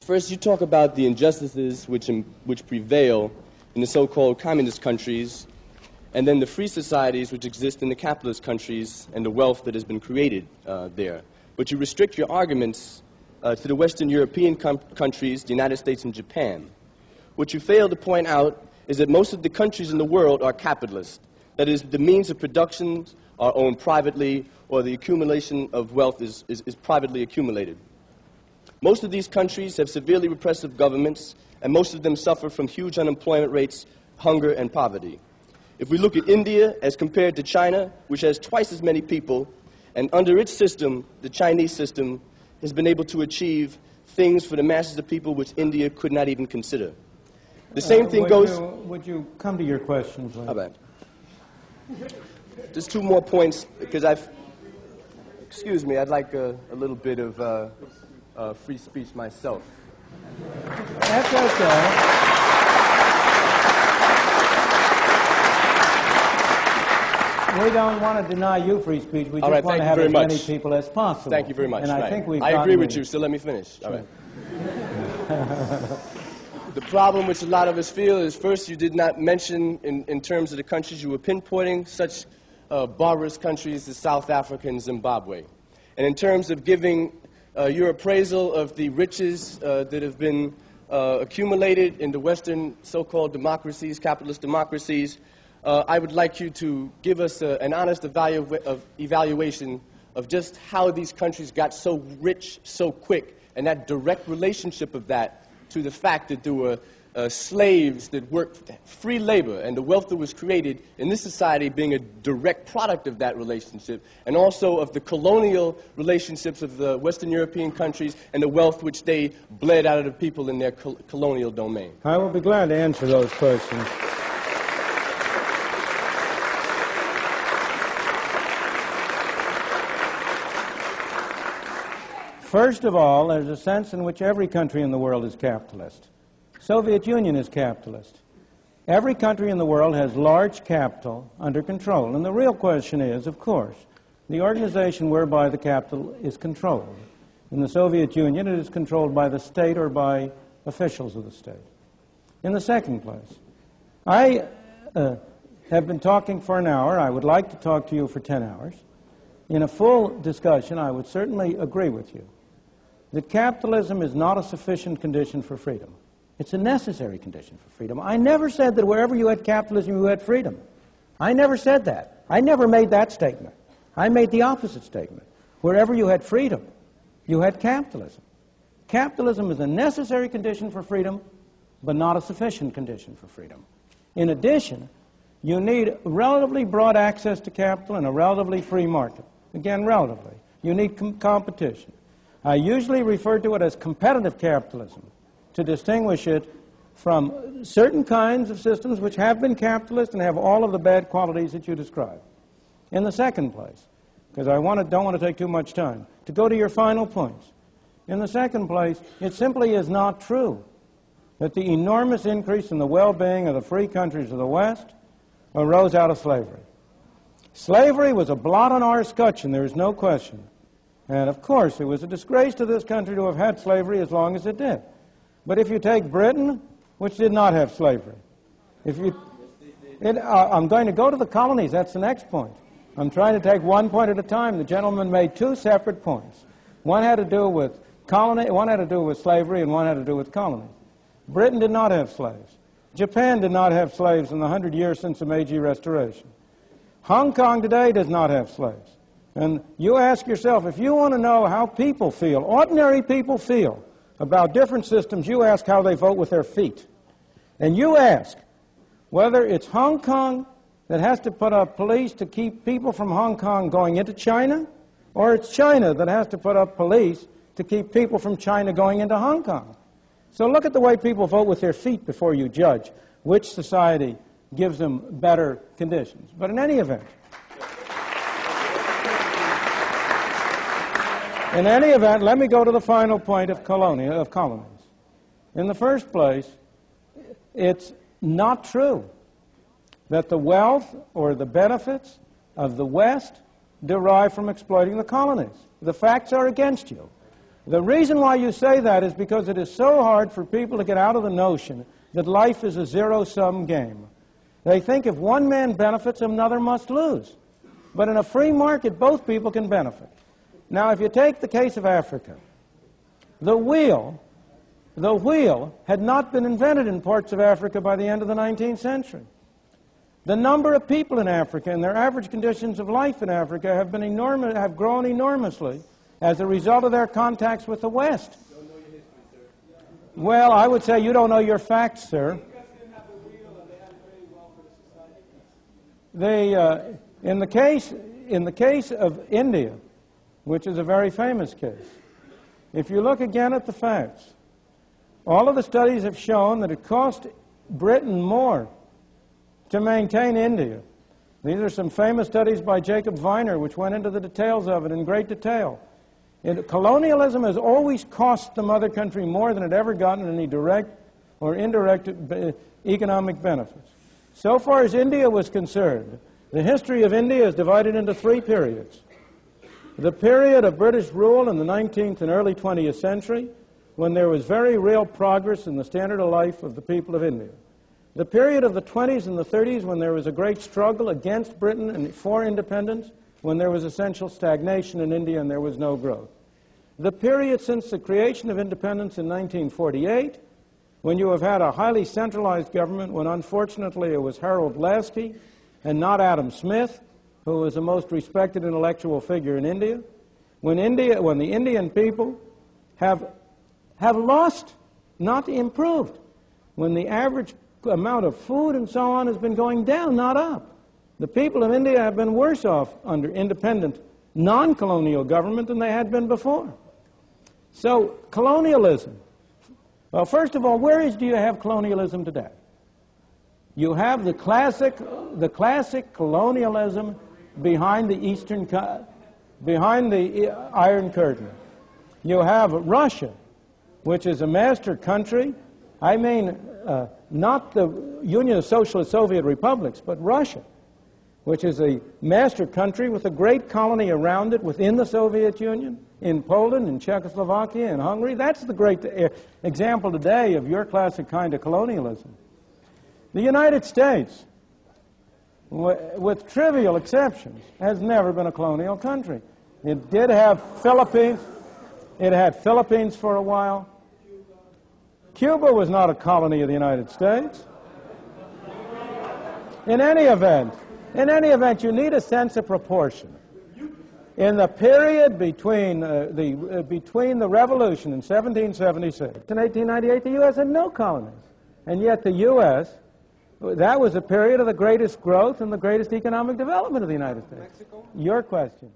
First, you talk about the injustices which prevail in the so-called communist countries, and then the free societies which exist in the capitalist countries and the wealth that has been created there. But you restrict your arguments to the Western European countries, the United States and Japan. What you fail to point out is that most of the countries in the world are capitalist. That is, the means of production are owned privately, or the accumulation of wealth is privately accumulated. Most of these countries have severely repressive governments, and most of them suffer from huge unemployment rates, hunger, and poverty. If we look at India as compared to China, which has twice as many people, and under its system, the Chinese system, has been able to achieve things for the masses of people which India could not even consider. The same thing goes... Would you come to your question, please? How about? Just two more points, because excuse me, I'd like a little bit of free speech myself. That's okay. We don't want to deny you free speech. We just want to have as many people as possible. Thank you very much. And I think I agree with you, so let me finish. Sure. All right. The problem which a lot of us feel is, first, you did not mention, in terms of the countries you were pinpointing, such barbarous countries as South Africa and Zimbabwe. And in terms of giving your appraisal of the riches that have been accumulated in the Western so-called democracies, capitalist democracies, I would like you to give us an honest evaluation of just how these countries got so rich so quick, and that direct relationship of that to the fact that there were slaves that worked free labor, and the wealth that was created in this society being a direct product of that relationship, and also of the colonial relationships of the Western European countries and the wealth which they bled out of the people in their colonial domain. I will be glad to answer those questions. First of all, there's a sense in which every country in the world is capitalist. Soviet Union is capitalist. Every country in the world has large capital under control. And the real question is, of course, the organization whereby the capital is controlled. In the Soviet Union, it is controlled by the state or by officials of the state. In the second place, I have been talking for an hour. I would like to talk to you for 10 hours. In a full discussion, I would certainly agree with you that capitalism is not a sufficient condition for freedom. It's a necessary condition for freedom. I never said that wherever you had capitalism, you had freedom. I never said that. I never made that statement. I made the opposite statement. Wherever you had freedom, you had capitalism. Capitalism is a necessary condition for freedom, but not a sufficient condition for freedom. In addition, you need relatively broad access to capital and a relatively free market. Again, relatively. You need competition. I usually refer to it as competitive capitalism to distinguish it from certain kinds of systems which have been capitalist and have all of the bad qualities that you describe. In the second place, because I don't want to take too much time, to go to your final points. In the second place, it simply is not true that the enormous increase in the well-being of the free countries of the West arose out of slavery. Slavery was a blot on our escutcheon, there is no question. And of course, it was a disgrace to this country to have had slavery as long as it did. But if you take Britain, which did not have slavery, I'm going to go to the colonies, that's the next point. I'm trying to take one point at a time. The gentleman made two separate points. One had to do with slavery, and one had to do with colonies. Britain did not have slaves. Japan did not have slaves in the 100 years since the Meiji Restoration. Hong Kong today does not have slaves. And you ask yourself, if you want to know how people feel, ordinary people feel about different systems, you ask how they vote with their feet. And you ask whether it's Hong Kong that has to put up police to keep people from Hong Kong going into China, or it's China that has to put up police to keep people from China going into Hong Kong. So look at the way people vote with their feet before you judge which society gives them better conditions. But in any event, let me go to the final point of colonies. In the first place, it's not true that the wealth or the benefits of the West derive from exploiting the colonies. The facts are against you. The reason why you say that is because it is so hard for people to get out of the notion that life is a zero-sum game. They think if one man benefits, another must lose. But in a free market, both people can benefit. Now, if you take the case of Africa, the wheel had not been invented in parts of Africa by the end of the 19th century. The number of people in Africa and their average conditions of life in Africa have grown enormously as a result of their contacts with the West. Well, I would say you don't know your facts, sir. In the case of India, which is a very famous case, if you look again at the facts, all of the studies have shown that it cost Britain more to maintain India. These are some famous studies by Jacob Viner, which went into the details of it in great detail. Colonialism has always cost the mother country more than it ever gotten any direct or indirect economic benefits. So far as India was concerned, the history of India is divided into three periods. The period of British rule in the 19th and early 20th century, when there was very real progress in the standard of life of the people of India. The period of the 20s and the 30s, when there was a great struggle against Britain and for independence, when there was essential stagnation in India and there was no growth. The period since the creation of independence in 1948, when you have had a highly centralized government, when unfortunately it was Harold Lasky and not Adam Smith, who was the most respected intellectual figure in India, when the Indian people have lost, not improved, when the average amount of food and so on has been going down, not up. The people of India have been worse off under independent, non-colonial government than they had been before. So, colonialism. Well, first of all, do you have colonialism today? You have the classic colonialism behind the Iron Curtain. You have Russia, which is a master country. I mean, not the Union of Socialist Soviet Republics, but Russia, which is a master country with a great colony around it within the Soviet Union, in Poland, in Czechoslovakia, in Hungary. That's the great example today of your classic kind of colonialism. The United States, with trivial exceptions, has never been a colonial country. It did have Philippines. It had Philippines for a while. Cuba was not a colony of the United States. In any event, you need a sense of proportion. In the period between the revolution in 1776 and 1898, the U.S. had no colonies. And yet the U.S., that was a period of the greatest growth and the greatest economic development of the United States. Mexico? Your question.